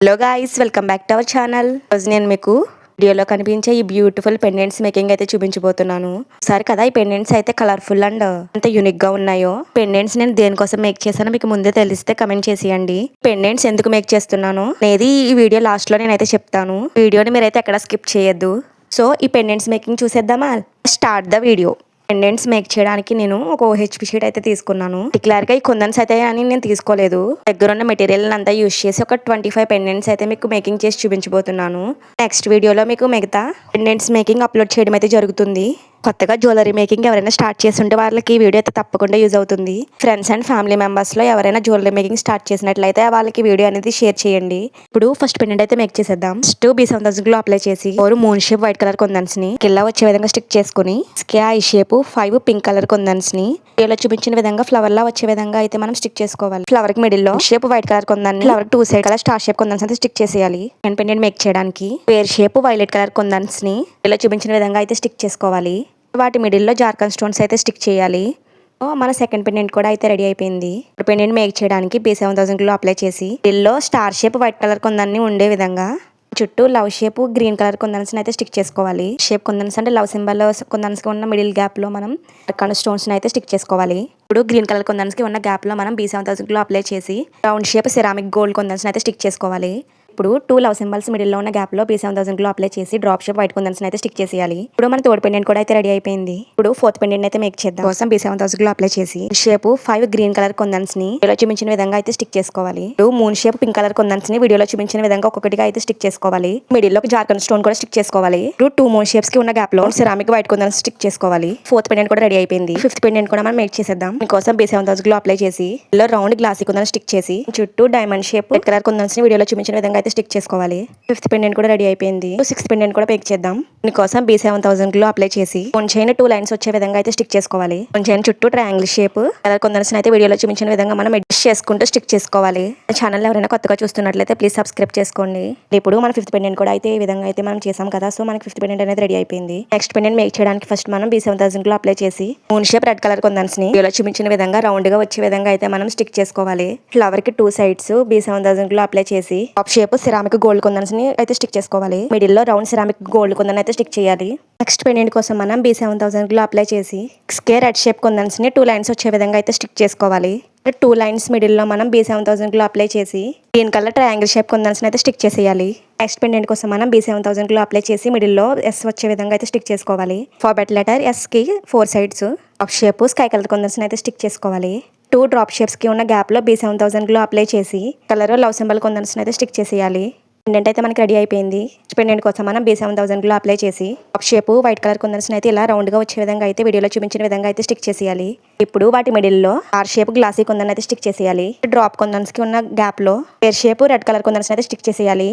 Hello guys, welcome back to our channel. రోజు నేను మీకు వీడియోలో కనిపించే ఈ బ్యూటిఫుల్ పెండెంట్స్ మేకింగ్ అయితే చూపించబోతున్నాను. సరే కదా, ఈ పెండెంట్స్ అయితే కలర్ఫుల్ అండ్ ఎంత యూనిక్ గా ఉన్నాయో. పెండెంట్స్ నేను దేనికోసం మేక్ చేశానో మీకు ముందే తెలిస్తే కమెంట్ చేసేయండి. పెండెంట్స్ ఎందుకు మేక్ చేస్తున్నాను అనేది ఈ వీడియో లాస్ట్ లో నేనైతే చెప్తాను. వీడియోని మీరైతే ఎక్కడ స్కిప్ చేయొద్దు. సో ఈ పెండెంట్స్ మేకింగ్ చూసేద్దామా? Start the video. Pendants make చేయడానికి నేను ఒక OHP షీట్ అయితే తీసుకున్నాను. డిక్లేర్ గా ఈ కుందన్స్ అయితే అని నేను తీసుకోలేదు. దగ్గర ఉన్న మెటీరియల్ అంతా యూస్ చేసి ఒక 25 పెండెంట్స్ అయితే మీకు మేకింగ్ చేసి చూపించబోతున్నాను. నెక్స్ట్ వీడియోలో మీకు మిగతా పెండెంట్స్ మేకింగ్ అప్లోడ్ చేయడం అయితే జరుగుతుంది. కొత్తగా జ్యువెలరీ మేకింగ్ ఎవరైనా స్టార్ట్ చేస్తుంటే వాళ్ళకి ఈ వీడియో అయితే తప్పకుండా యూజ్ అవుతుంది. ఫ్రెండ్స్ అండ్ ఫ్యామిలీ మెంబర్స్ లో ఎవరైనా జ్యువెలరీ మేకింగ్ స్టార్ట్ చేసినట్లయితే వాళ్ళకి వీడియో అనేది షేర్ చేయండి. ఇప్పుడు ఫస్ట్ పెండెంట్ అయితే మేక్ చేసేద్దాం. ఫస్ట్ B7000 గ్లో అప్లై చేసి moon shape white colour kundans ని కింద వచ్చే విధంగా స్టిక్ చేసుకుని I shape 5 pink colour kundans ని ఇలా చూపించిన విధంగా ఫ్లవర్ లా వచ్చే విధంగా అయితే మనం స్టిక్ చేసుకోవాలి. ఫ్లవర్ కి మిడిల్ లో షేప్ వైట్ కలర్ కుందాన్ని flower 2 side colour star shape kundans అయితే స్టిక్ చేసేయాలి. అండ్ పెండెంట్ మేక్ చేయడానికి pear shape violet colour kundans ని ఇలా చూపించిన విధంగా అయితే స్టిక్ చేసుకోవాలి. వాటి మిడిల్లో జార్కన్ స్టోన్స్ అయితే స్టిక్ చేయాలి. మన సెకండ్ పెండెంట్ కూడా అయితే రెడీ అయిపోయింది. పెండెంట్ మేక్ చేయడానికి B7000 గ్లో అప్లై చేసి మిడిల్లో స్టార్ షేప్ వైట్ కలర్ కుందన్ని ఉండే విధంగా చుట్టూ love shape green colour kundans అయితే స్టిక్ చేసుకోవాలి. షేప్ కుందన్స్ అంటే లవ్ సింబల్ కుందన్స్ కి ఉన్న మిడిల్ గ్యాప్ లో మనం స్టోన్స్ అయితే స్టిక్ చేసుకోవాలి. ఇప్పుడు గ్రీన్ కలర్ కుందన్స్ కి ఉన్న గ్యాప్ లో మనం B7000 గ్లో అప్లై చేసి రౌండ్ షేప్ సిరామిక్ గోల్డ్ కుందన్స్ అయితే స్టిక్ చేసుకోవాలి. ఇప్పుడు 2 లవ్ సింబల్స్ మిడిల్ లో ఉన్న గ్యాప్ లో B7000 గ్లో అప్లై చేసి డ్రాప్ షేప్ వైట్ కుందన్స్ అయితే స్టిక్ చేసేయాలి. ఇప్పుడు మన థర్డ్ పెండెంట్ కూడా అయితే రెడీ అయిపోయింది. ఇప్పుడు ఫోర్త్ పెండెంట్ అయితే మేక్ చేద్దాం. కోసం B7000 గ్లో అప్లై చేసి షేప్ 5 గ్రీన్ కలర్ కుందన్స్ ని వీడియోలో చూపించిన విధంగా అయితే స్టిక్ చేసుకోవాలి. ఇప్పుడు moon shape pink colour kundans ని వీడియోలో చూపించిన విధంగా ఒక్కొక్కటిగా అయితే స్టిక్ చేసుకోవాలి. మిడిల్ లో జార్కన్ స్టోన్ కూడా స్టిక్ చేసుకోవాలి. ఇప్పుడు 2 మూన్ షేప్స్ కి ఉన్న గ్యాప్ లో సిరామిక్ వైట్ కుందన్స్ స్టిక్ చేసుకోవాలి. ఫోర్త్ పెండెంట్ కూడా రెడీ అయిపోయింది. ఫిఫ్త్ పెండెంట్ కూడా మనం మేక్ చేసేద్దాం. దీనికోసం B7000 గ్లో అప్లై చేసి ఇలా రౌండ్ గ్లాసీ కుందన్ స్టిక్ చేసి చుట్టూ diamond shape red colour kundans ని వీడియోలో చూపించిన విధంగా అయితే స్టిక్ చేసుకోవాలి. ఫిఫ్త్ పెండెంట్ కూడా రెడీ అయిపోయింది. సిక్స్త్ పెండెంట్ కూడా మేక్ చేద్దాం. దీనికోసం B7000 గ్లో అప్లై చేసి వన్ చైన్ 2 లైన్స్ వచ్చే విధంగా అయితే స్టిక్ చేసుకోవాలి. వన్ చైన్ చుట్టూ ట్రయాంగిల్ షేప్ కలర్ కుందన్స్ అయితే వీడియోలో చూపించిన విధంగా మనం అడ్జస్ట్ చేసుకుంటూ స్టిక్ చేసుకోవాలి. ఛానల్ ఎవరైనా కొత్తగా చూస్తున్నట్లయితే ప్లీజ్ సబ్స్క్రైబ్ చేసుకోండి. ఇప్పుడు మన ఫిఫ్త్ పెండెంట్ కూడా అయితే ఈ విధంగా అయితే మనం చేసాం కదా. సో మనకి ఫిఫ్త్ పెండెంట్ అనేది రెడీ అయిపోయింది. నెక్స్ట్ పెండెంట్ మేక్ చేయడానికి ఫస్ట్ మనం B7000 గ్లో అప్లై చేసి moon shape red colour kundans ని వీడియోలో చూపించిన విధంగా రౌండ్ గా వచ్చే విధంగా అయితే మనం స్టిక్ చేసుకోవాలి. ఫ్లవర్ కి 2 సైడ్స్ B7000 గ్లో అప్లై చేసి టాప్ షేప్ సిరామిక్ గోల్డ్ కుందన్స్ ని అయితే స్టిక్ చేసుకోవాలి. మిడిల్ లో రౌండ్ సిరామిక్ గోల్డ్ కుందన్ అయితే స్టిక్ చేయాలి. నెక్స్ట్ పెండెంట్ కోసం మనం B7000 గ్లో అప్లై చేసి రెడ్ షేప్ కుందన్స్ ని 2 లైన్స్ వచ్చే విధంగా అయితే స్టిక్ చేసుకోవాలి. 2 లైన్స్ మిడిల్ లో మనం B7000 గ్లో అప్లై చేసి green colour triangle shape kundans అయితే స్టిక్ చేసేయాలి. నెక్స్ట్ పెండెంట్ కోసం మనం B7000 గ్లో అప్లై చేసి మిడిల్ లో S వచ్చే విధంగా అయితే స్టిక్ చేసుకోవాలి. ఫార్బెట్ లెటర్ S కి 4 sides top shape sky colour kundans అయితే స్టిక్ చేసుకోవాలి. 2 డ్రాప్ షేప్స్ కి ఉన్న గ్యాప్ లో B7000 గ్లో అప్లై చేసి కలర్ లవ్ సింబల్ కుందన్స్ అయితే స్టిక్ చేసేయాలి. పెండెంట్ అయితే మనకి రెడీ అయిపోయింది. పెండెంట్ కోసం మనం B7000 గ్లో అప్లై చేసి top shape white colour kundans అయితే ఇలా రౌండ్ గా వచ్చే విధంగా అయితే వీడియోలో చూపించిన విధంగా అయితే స్టిక్ చేసేయాలి. ఇప్పుడు వాటి మిడిల్ లో ఆర్ షేప్ గ్లాసీ కుందన్ అయితే స్టిక్ చేసేయాలి. డ్రాప్ కుందన్స్ కి ఉన్న గ్యాప్ లో పేర్ షేప్ రెడ్ కలర్ కుందన్స్ అయితే స్టిక్ చేసేయాలి.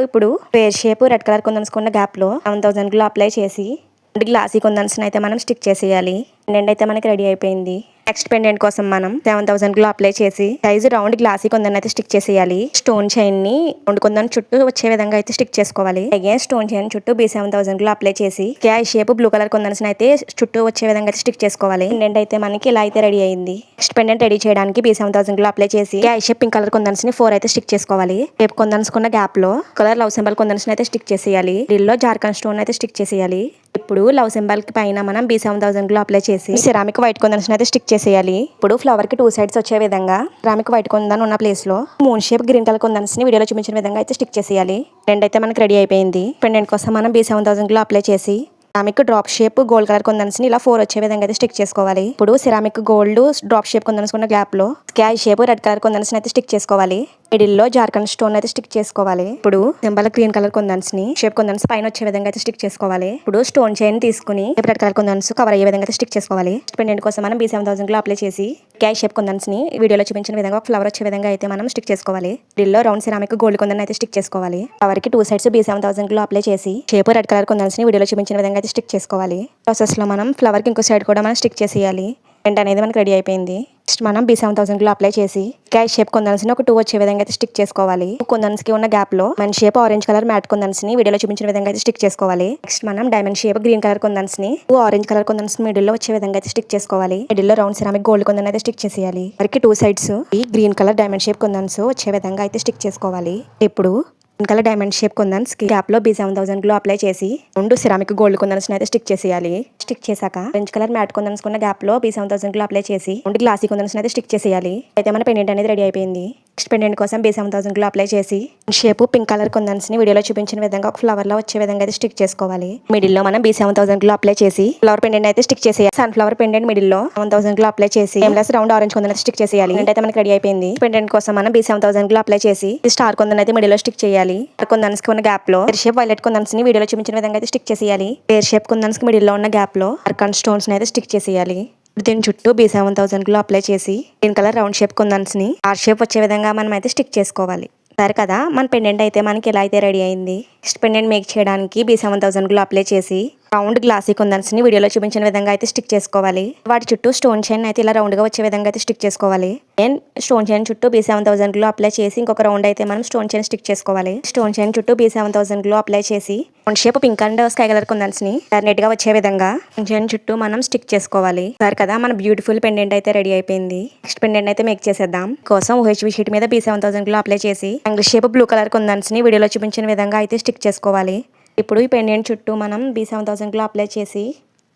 ఇప్పుడు పేర్ షేప్ రెడ్ కలర్ కుందన్స్ ఉన్న గ్యాప్ లో 7000 గ్లో అప్లై చేసి గ్లాసీ కుందన్స్ అయితే మనం స్టిక్ చేసేయాలి. పెండెంట్ అయితే మనకి రెడీ అయిపోయింది. నెక్స్ట్ పెండెంట్ కోసం మనం 7000 గ్లో అప్లై చేసి సైజ్ రౌండ్ గ్లాసీ కుందన్ అయితే స్టిక్ చేసేయాలి. స్టోన్ చైన్ ని రౌండ్ కుందన్ చుట్టూ వచ్చే విధంగా అయితే స్టిక్ చేసుకోవాలి. అగైన్ స్టోన్ చైన్ చుట్టూ B7000 గ్లో అప్లై చేసి I shape blue colour kundans అయితే చుట్టూ వచ్చే విధంగా అయితే స్టిక్ చేసుకోవాలి. పెండెంట్ అయితే మనకి ఇలా అయితే రెడీ అయింది. నెక్స్ట్ పెండెంట్ రెడీ చేయడానికి B7000 గ్లో అప్లై చేసి I shape pink colour kundans ని 4 అయితే స్టిక్ చేసుకోవాలి. షేప్ కుందన్స్ కున్న గ్యాప్ లో కలర్ లవ్ సింబల్ కుందన్స్ అయితే స్టిక్ చేసేయాలి. దీనిలో జార్కన్ స్టోన్ అయితే స్టిక్ చేసేయాలి. ఇప్పుడు లవ్ సింబల్ కి పైన మనం B7000 గ్లో అప్లై చేసి సిరామిక్ వైట్ కుందన్స్ అయితే స్టిక్ చేసేయాలి. ఇప్పుడు ఫ్లవర్ కి 2 సైడ్స్ వచ్చే విధంగా సిరామిక్ వైట్ కుందన్ ఉన్న ప్లేస్ లో moon shape green colour kundans ని వీడియోలో చూపించిన విధంగా అయితే స్టిక్ చేసేయాలి. పెండెంట్ అయితే మనకి రెడీ అయిపోయింది. పెండెంట్ కోసం మనం B7000 గ్లో అప్లై చేసి ceramic drop shape gold colour kundans ని ఇలా 4 వచ్చే విధంగా అయితే స్టిక్ చేసుకోవాలి. ఇప్పుడు ceramic gold drop shape kundans ఉన్న గ్యాప్ లో eye shape red colour kundans అయితే స్టిక్ చేసుకోవాలి. మిడిల్ లో జార్కన్ స్టోన్ అయితే స్టిక్ చేసుకోవాలి. ఇప్పుడు సింబల్ గ్రీన్ కలర్ కుందన్స్ ని షేప్ కుందన్స్ పైన వచ్చే విధంగా అయితే స్టిక్ చేసుకోవాలి. ఇప్పుడు స్టోన్ చైన్ తీసుకుని రెడ్ కలర్ కుందన్స్ కవర్ అయ్యే విధంగా అయితే స్టిక్ చేసుకోవాలి. పెండెంట్ కోసం మనం B7000 గ్లో అప్లై చేసి ఐ షేప్ కుందన్స్ ని వీడియోలో చూపించిన విధంగా ఒక ఫ్లవర్ వచ్చే విధంగా అయితే మనం స్టిక్ చేసుకోవాలి. మిడిల్ లో రౌండ్ సిరామిక్ గోల్డ్ కుందన్ అయితే స్టిక్ చేసుకోవాలి. ఫ్లవర్ కి 2 సైడ్స్ B7000 గ్లో అప్లై చేసి షేప్ రెడ్ కలర్ కుందన్స్ ని వీడియోలో చూపించిన విధంగా అయితే స్టిక్ చేసుకోవాలి. ప్రాసెస్ లో మనం ఫ్లవర్ కి ఇంకో సైడ్ కూడా మనం స్టిక్ చేసేయాలి. పెండెంట్ అనేది మనకి రెడీ అయిపోయింది. నెక్స్ట్ మనం B7000 గ్లూ అప్లై చేసి క్యాష్ షేప్ కుందన్స్ ని ఒక 2 వచ్చే విధంగా అయితే స్టిక్ చేసుకోవాలి. కుందన్స్ కి ఉన్న గ్యాప్ లో మన షేప్ ఆరెంజ్ కలర్ మ్యాట్ కుందన్స్ ని వీడియోలో చూపించిన విధంగా అయితే స్టిక్ చేసుకోవాలి. నెక్స్ట్ మనం diamond shape green colour kundans ని ఆరెంజ్ కలర్ కుందన్స్ మిడిల్ లో వచ్చే విధంగా అయితే స్టిక్ చేసుకోవాలి. మిడిల్ లో రౌండ్ సిరామిక్ గోల్డ్ కుందన్ అయితే స్టిక్ చేసేయాలి. మరికి 2 సైడ్స్ ఈ గ్రీన్ కలర్ డైమండ్ షేప్ కుందన్స్ వచ్చే విధంగా అయితే స్టిక్ చేసుకోవాలి. ఇప్పుడు గ్రీన్ కలర్ డైమండ్ షేప్ కుందన్స్ కి గ్యాప్ లో B7000 గ్లూ అప్లై చేసి 2 సిరామిక్ గోల్డ్ కుందన్స్ అయితే స్టిక్ చేసేయాలి. స్టిక్ చేశాక ఆరెంజ్ కలర్ మ్యాట్ కుందన్స్ కున్న గ్యాప్ లో B7000 గ్లూ అప్లై చేసి 2 గ్లాసీ కుందన్స్ అయితే స్టిక్ చేసేయాలి. అయితే మన పెండెంట్ అనేది రెడీ అయిపోయింది. నెక్స్ట్ పెండెంట్ కోసం B7000 గ్లూ అప్లై చేసి షేప్ పింక్ కలర్ కుందన్స్ ని వీడియోలో చూపించిన విధంగా ఒక ఫ్లవర్ లో వచ్చే విధంగా అయితే స్టిక్ చేసుకోవాలి. మిడిల్ లో మనం B7000 గ్లూ అప్లై చేసి ఫ్లవర్ పెండెంట్ అయితే స్టిక్ చేసేయాలి. సన్ ఫ్లవర్ పెండెంట్ మిడిల్ లో 1000 గ్లూ అప్లై చేసి aimless round orange kundan stick చేసేయాలి. అయితే మనకి రెడీ అయిపోయింది. పెండెంట్ కోసం మనం B7000 గ్లూ అప్లై చేసి స్టార్ కుందన్ అయితే మిడిల్ లో స్టిక్ చేయాలి. కుందన్స్ కి ఉన్న గ్యాప్ లో ఎయిర్ షేప్ వైలెట్ కుందన్స్ ని వీడియోలో చూపించిన విధంగా అయితే స్టిక్ చేసేయాలి. ఎయిర్ షేప్ కుందన్స్ కి మిడిల్ లో ఉన్న గ్యాప్ లో అర్కన్ స్టోన్స్ అయితే స్టిక్ చేసేయాలి. దీని చుట్టూ B7000 గ్లూ అప్లై చేసి గ్రీన్ కలర్ రౌండ్ షేప్ కుందన్స్ ని ఆర్ షేప్ వచ్చే విధంగా మనం అయితే స్టిక్ చేసుకోవాలి. సరే కదా, మన పెండెంట్ అయితే మనకి ఎలా అయితే రెడీ అయింది. నెక్స్ట్ పెండెంట్ మేక్ చేయడానికి B7000 గ్లూ అప్లై చేసి రౌండ్ గ్లాసీ కుందన్స్ ని వీడియోలో చూపించిన విధంగా అయితే స్టిక్ చేసుకోవాలి. వాటి చుట్టూ స్టోన్ చైన్ అయితే ఇలా రౌండ్ గా వచ్చే విధంగా అయితే స్టిక్ చేసుకోవాలి. అండ్ స్టోన్ చైన్ చుట్టూ B7000 గ్లూ అప్లై చేసి ఇంకొక రౌండ్ అయితే మనం స్టోన్ చైన్ స్టిక్ చేసుకోవాలి. స్టోన్ చైన్ చుట్టూ B7000 గ్లూ అప్లై చేసి round shape pink and sky colour kundans ని నెట్ గా వచ్చే విధంగా చైన్ చుట్టూ మనం స్టిక్ చేసుకోవాలి. సరే కదా, మన బ్యూటిఫుల్ పెండెంట్ అయితే రెడీ అయిపోయింది. నెక్స్ట్ పెండెంట్ అయితే మేక్ చేసేద్దాం. కోసం OHV షీట్ మీద B7000 గ్లూ అప్లై చేసి and shape blue colour kundans ని వీడియోలో చూపించిన విధంగా అయితే స్టిక్ చేసుకోవాలి. ఇప్పుడు ఈ పెండెంట్ చుట్టూ మనం B7000 గ్లూ అప్లై చేసి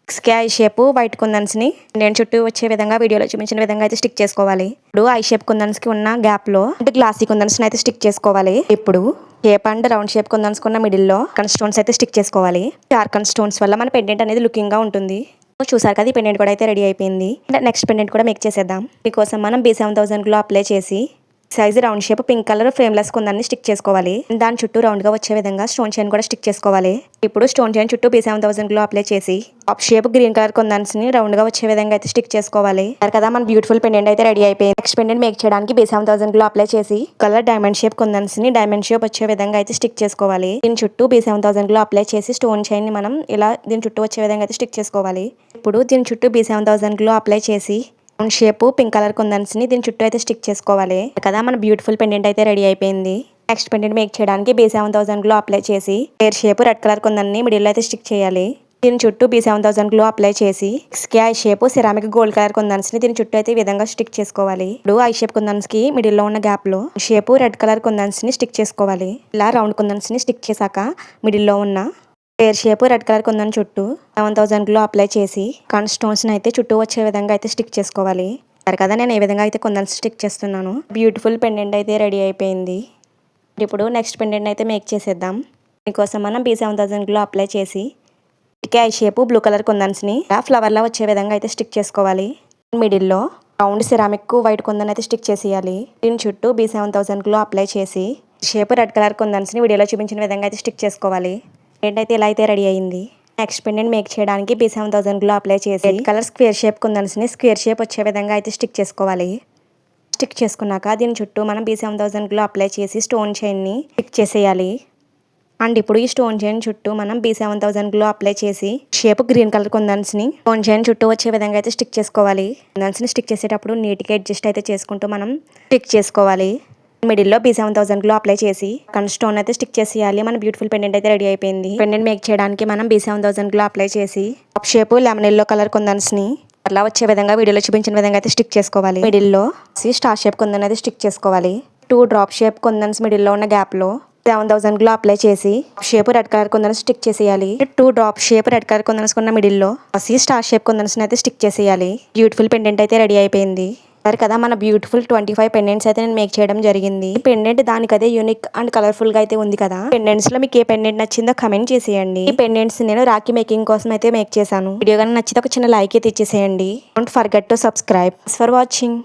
స్కై షేప్ వైట్ కుందన్స్ ని పెండెంట్ చుట్టూ వచ్చే విధంగా వీడియోలో చూపించిన విధంగా అయితే స్టిక్ చేసుకోవాలి. ఇప్పుడు ఐ షేప్ కుందన్స్ కి ఉన్న గ్యాప్ లో గ్లాసీ కుందన్స్ అయితే స్టిక్ చేసుకోవాలి. ఇప్పుడు షేప్ అండ్ రౌండ్ షేప్ కుందన్స్ కున్న మిడిల్ లో కన్ స్టోన్స్ అయితే స్టిక్ చేసుకోవాలి. ఆర్కన్ స్టోన్స్ వల్ల మన పెండెంట్ అనేది లుకింగ్ గా ఉంటుంది. చూసారు కదా, ఈ పెండెంట్ కూడా అయితే రెడీ అయిపోయింది. నెక్స్ట్ పెండెంట్ కూడా మేక్ చేసేద్దాం. దీనికోసం మనం B7000 గ్లూ అప్లై చేసి size round shape pink colour frameless కుందన్ని స్టిక్ చేసుకోవాలి. దాని చుట్టూ రౌండ్ గా వచ్చే విధంగా స్టోన్ చైన్ కూడా స్టిక్ చేసుకోవాలి. ఇప్పుడు స్టోన్ చైన్ చుట్టూ B7000 గ్లూ అప్లై చేసి top shape green colour kundans ని రౌండ్ గా వచ్చే విధంగా అయితే స్టిక్ చేసుకోవాలి. కదా, మన బ్యూటిఫుల్ పెండెంట్ అయితే రెడీ అయిపోయింది. నెక్స్ట్ పెండెంట్ మేక్ చేయడానికి B7000 గ్లూ అప్లై చేసి కలర్ డైమండ్ షేప్ కుందన్స్ ని డైమండ్ షేప్ వచ్చే విధంగా అయితే స్టిక్ చేసుకోవాలి. దీని చుట్టూ B7000 గ్లూ అప్లై చేసి స్టోన్ చైన్ ని మనం ఇలా దీని చుట్టూ వచ్చే విధంగా అయితే స్టిక్ చేసుకోవాలి. ఇప్పుడు దీని చుట్టూ B7000 గ్లూ అప్లై చేసి round shape pink colour kundans ని దీని చుట్టూ అయితే స్టిక్ చేసుకోవాలి. కదా, మన బ్యూటిఫుల్ పెండెంట్ అయితే రెడీ అయిపోయింది. నెక్స్ట్ పెండెంట్ మేక్ చేయడానికి B7000 గ్లూ అప్లై చేసి ఎయిర్ షేప్ రెడ్ కలర్ కుందన్ని మిడిల్ అయితే స్టిక్ చేయాలి. దీని చుట్టూ B7000 గ్లూ అప్లై చేసి sky shape ceramic gold colour kundans ని దీని చుట్టూ అయితే ఈ విధంగా స్టిక్ చేసుకోవాలి. ఇప్పుడు ఐ షేప్ కుందన్స్ కి మిడిల్ లో ఉన్న గ్యాప్ లో షేప్ రెడ్ కలర్ కుందన్స్ ని స్టిక్ చేసుకోవాలి. ఇలా రౌండ్ కుందన్స్ ని స్టిక్ చేశాక మిడిల్ లో ఉన్న air shape red colour kundan చుట్టూ 7000 గ్లూ అప్లై చేసి కన్ స్టోన్స్ అయితే చుట్టూ వచ్చే విధంగా అయితే స్టిక్ చేసుకోవాలి. సరే కదా, నేను ఏ విధంగా అయితే కుందన్స్ స్టిక్ చేస్తున్నాను. బ్యూటిఫుల్ పెండెంట్ అయితే రెడీ అయిపోయింది. ఇప్పుడు నెక్స్ట్ పెండెంట్ అయితే మేక్ చేసేద్దాం. దీనికోసం మనం B7000 గ్లూ అప్లై చేసి I shape blue colour kundans ని ఫ్లవర్ లా వచ్చే విధంగా అయితే స్టిక్ చేసుకోవాలి. మిడిల్ లో రౌండ్ సిరామిక్ వైట్ కుందన్ అయితే స్టిక్ చేసేయాలి. దీని చుట్టూ B7000 గ్లూ అప్లై చేసి షేప్ రెడ్ కలర్ కుందన్స్ ని వీడియోలో చూపించిన విధంగా అయితే స్టిక్ చేసుకోవాలి. అయితే ఇలా అయితే రెడీ అయింది. నెక్స్ట్ పెండెంట్ మేక్ చేయడానికి B7000 గ్లూ అప్లై చేసి రెడ్ కలర్ స్క్వేర్ షేప్ కుందన్స్ ని స్క్వేర్ షేప్ వచ్చే విధంగా అయితే స్టిక్ చేసుకోవాలి. స్టిక్ చేసుకున్నాక దీని చుట్టూ మనం B7000 గ్లూ అప్లై చేసి స్టోన్ చైన్ ని స్టిక్ చేసేయాలి. అండ్ ఇప్పుడు ఈ స్టోన్ చైన్ చుట్టూ మనం B7000 గ్లూ అప్లై చేసి షేప్ గ్రీన్ కలర్ కుందన్స్ ని స్టోన్ చైన్ చుట్టూ వచ్చే విధంగా అయితే స్టిక్ చేసుకోవాలి. కుందన్స్ ని స్టిక్ చేసేటప్పుడు నీట్ గా అడ్జస్ట్ అయితే చేసుకుంటూ మనం స్టిక్ చేసుకోవాలి. మిడిల్ లో B7000 గ్లూ అప్లై చేసి కన్ స్టోన్ అయితే స్టిక్ చేసేయాలి. మన బ్యూటిఫుల్ పెండెంట్ అయితే రెడీ అయిపోయింది. పెండెంట్ మేక్ చేయడానికి మనం B7000 గ్లూ అప్లై చేసి top shape lemon yellow colour kundans ని అలా వచ్చే విధంగా వీడియోలో చూపించిన విధంగా అయితే స్టిక్ చేసుకోవాలి. మిడిల్ లో స్టార్ షేప్ కుందన్ అయితే స్టిక్ చేసుకోవాలి. 2 డ్రాప్ షేప్ కుందన్స్ మిడిల్ లో ఉన్న గ్యాప్ లో 7000 గ్లూ అప్లై చేసి షేప్ రెడ్ కలర్ కుందన్స్ స్టిక్ చేసేయాలి. 2 డ్రాప్ షేప్ రెడ్ కలర్ కుందన్స్ ఉన్న మిడిల్ లో స్టార్ షేప్ కుందన్స్ అయితే స్టిక్ చేసేయాలి. బ్యూటిఫుల్ పెండెంట్ అయితే రెడీ అయిపోయింది. సరే కదా, మన బ్యూటిఫుల్ 25 పెండెంట్స్ అయితే నేను మేక్ చేయడం జరిగింది. ఈ పెండెంట్ దానికదే యూనిక్ అండ్ కలర్ఫుల్ గా అయితే ఉంది కదా. పెండెంట్స్ లో మీకు ఏ పెండెంట్ నచ్చిందో కమెంట్ చేసేయండి. ఈ పెండెంట్స్ నేను రాఖీ మేకింగ్ కోసం అయితే మేక్ చేశాను. వీడియో కానీ నచ్చితే ఒక చిన్న లైక్ అయితే ఇచ్చేసేయండి. Don't forget to subscribe. For watching.